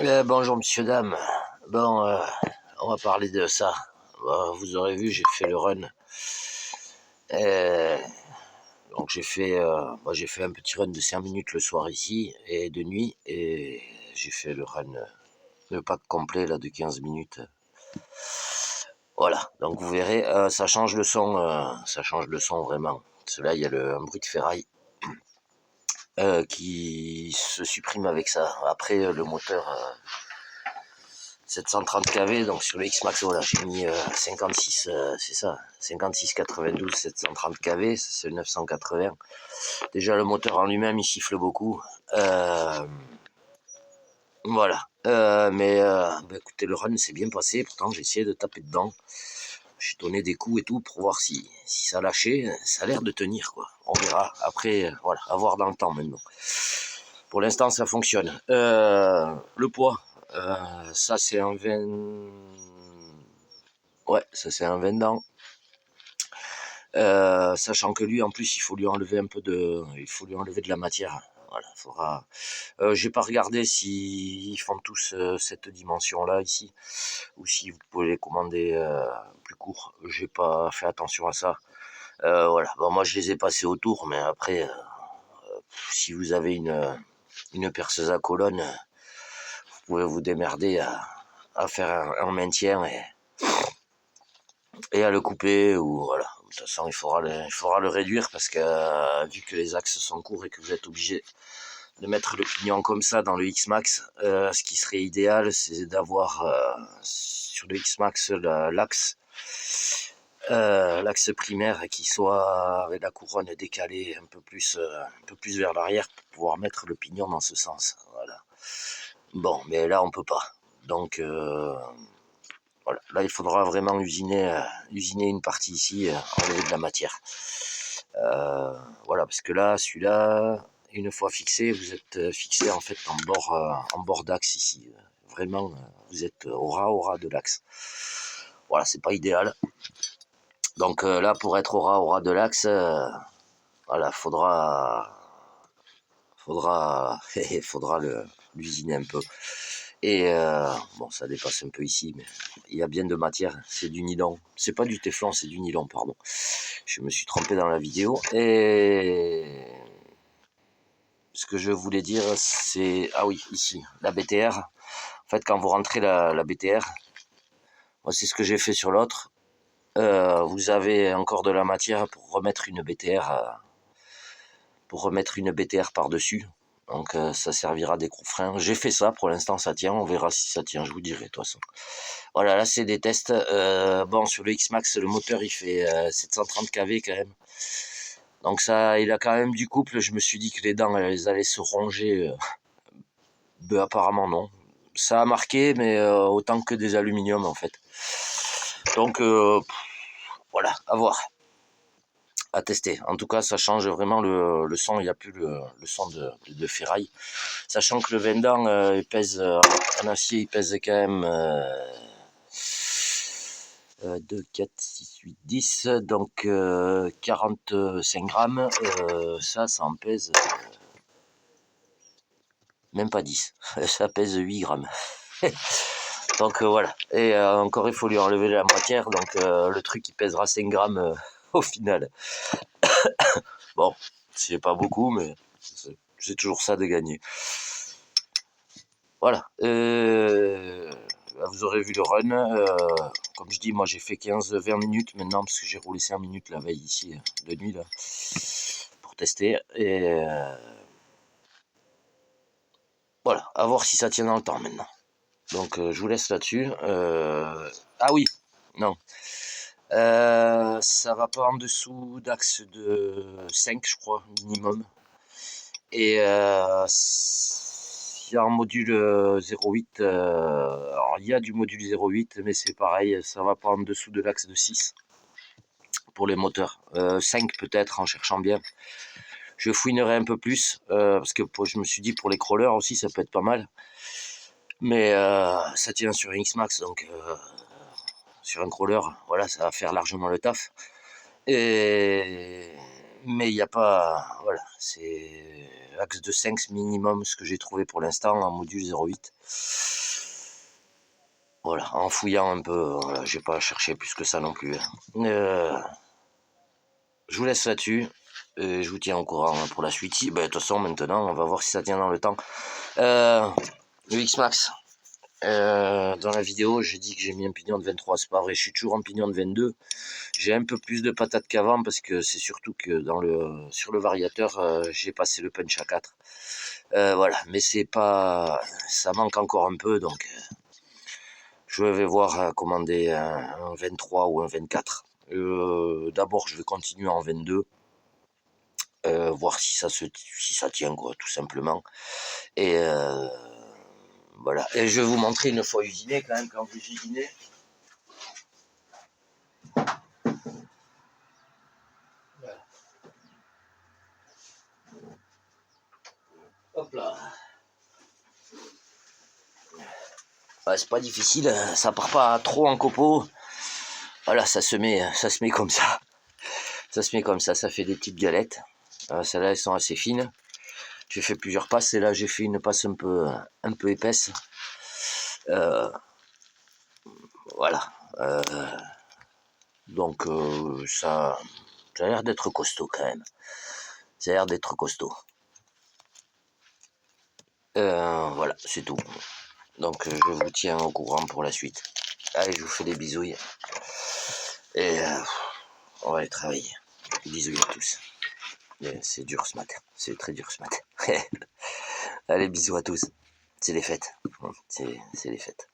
Bonjour monsieur, dame. Bon, on va parler de ça. Bon, vous aurez vu, j'ai fait le run. Euh, donc j'ai fait un petit run de 5 minutes le soir ici et de nuit. Et j'ai fait le run, le pack complet là de 15 minutes. Voilà, donc vous verrez, ça change le son, vraiment. Cela, il y a un bruit de ferraille qui se supprime avec ça. Après, le moteur 730 kV, donc sur le X-Max, voilà, j'ai mis 56, c'est ça, 56 92 730 kV, c'est le 980. Déjà le moteur en lui-même, il siffle beaucoup. Voilà. Écoutez, le run s'est bien passé, pourtant j'ai essayé de taper dedans. J'ai donné des coups et tout pour voir si ça lâchait. Ça a l'air de tenir, quoi. On verra. Après, voilà, à voir dans le temps maintenant. Pour l'instant, ça fonctionne. Le poids, ça c'est un 20... Ouais, ça c'est un 20 dents. Sachant que lui, en plus, il faut lui enlever de la matière. Voilà, faudra. J'ai pas regardé s'ils font tous cette dimension-là ici, ou si vous pouvez les commander plus court. J'ai pas fait attention à ça. Voilà. Bon, moi, je les ai passés autour, mais après, si vous avez une perceuse à colonne, vous pouvez vous démerder à faire un maintien et à le couper, ou voilà. De toute façon, il faudra le réduire parce que vu que les axes sont courts et que vous êtes obligé de mettre le pignon comme ça dans le X-Max, ce qui serait idéal, c'est d'avoir sur le X-Max l'axe primaire qui soit avec la couronne décalée un peu plus vers l'arrière pour pouvoir mettre le pignon dans ce sens. Voilà. Bon, mais là on peut pas. Donc voilà, là il faudra vraiment usiner une partie ici, enlever de la matière. Voilà, parce que là, celui-là, une fois fixé, vous êtes fixé en fait en bord d'axe ici. Vraiment, vous êtes au ras de l'axe. Voilà, c'est pas idéal. Donc là, pour être au ras de l'axe, voilà, faudra l'usiner un peu. Et bon, ça dépasse un peu ici, mais il y a bien de matière. C'est du nylon. C'est pas du téflon, c'est du nylon, pardon. Je me suis trompé dans la vidéo. Et ce que je voulais dire, c'est... Ah oui, ici, la BTR. En fait, quand vous rentrez la BTR, moi, c'est ce que j'ai fait sur l'autre. Vous avez encore de la matière pour remettre une BTR par-dessus. Donc ça servira d'écrou-frein. J'ai fait ça, pour l'instant ça tient, on verra si ça tient, je vous dirai de toute façon. Voilà, là c'est des tests. Bon, sur le X-Max, le moteur il fait 730 kV quand même. Donc ça, il a quand même du couple. Je me suis dit que les dents elles allaient se ronger. Apparemment non. Ça a marqué, mais autant que des aluminiums en fait. Donc voilà, à voir. À tester. En tout cas, ça change vraiment le son. Il n'y a plus le son de ferraille. Sachant que le Vendan, il pèse en acier, il pèse quand même 2, 4, 6, 8, 10. Donc 45 grammes. Ça en pèse même pas 10. Ça pèse 8 grammes. Donc voilà. Et encore, il faut lui enlever la matière. Donc le truc, il pèsera 5 grammes au final. Bon, c'est pas beaucoup, mais c'est toujours ça de gagner. Voilà. Vous aurez vu le run. Comme je dis, moi j'ai fait 15-20 minutes maintenant parce que j'ai roulé 5 minutes la veille ici de nuit là pour tester. Et voilà, à voir si ça tient dans le temps maintenant. Donc je vous laisse là-dessus. Ah oui, non. Ça va pas en dessous d'axe de 5, je crois, minimum. Et il y a un module 0,8. Alors il y a du module 0,8, mais c'est pareil, ça va pas en dessous de l'axe de 6 pour les moteurs. 5 peut-être en cherchant bien. Je fouinerai un peu plus parce que je me suis dit pour les crawlers aussi ça peut être pas mal. Mais ça tient sur un X-Max, donc sur un crawler, voilà, ça va faire largement le taf. Et Mais il n'y a pas... Voilà, c'est axe de 5 minimum ce que j'ai trouvé pour l'instant en module 0.8. Voilà, en fouillant un peu, voilà, j'ai pas cherché plus que ça non plus. Je vous laisse là-dessus. Je vous tiens au courant pour la suite. De toute façon, maintenant, on va voir si ça tient dans le temps. Le X-Max. Dans la vidéo, j'ai dit que j'ai mis un pignon de 23. C'est pas vrai, je suis toujours en pignon de 22. J'ai un peu plus de patates qu'avant parce que c'est surtout que sur le variateur, j'ai passé le punch à 4. Voilà, mais c'est pas... Ça manque encore un peu, donc... je vais voir commander un 23 ou un 24. D'abord, je vais continuer en 22. Voir si ça tient, quoi, tout simplement. Et voilà. Et je vais vous montrer une fois usiné, quand même, quand vous usinez. Voilà. Hop là. Ouais, c'est pas difficile, ça part pas trop en copeaux. Voilà, ça se met comme ça. Ça se met comme ça fait des petites galettes. Celles-là, elles sont assez fines. J'ai fait plusieurs passes et là, j'ai fait une passe un peu épaisse. Voilà. Donc, ça a l'air d'être costaud quand même. Ça a l'air d'être costaud. Voilà, c'est tout. Donc, je vous tiens au courant pour la suite. Allez, je vous fais des bisouilles. Et on va aller travailler. Bisouilles à tous. C'est dur ce matin. C'est très dur ce matin. Allez, bisous à tous. C'est les fêtes. C'est les fêtes.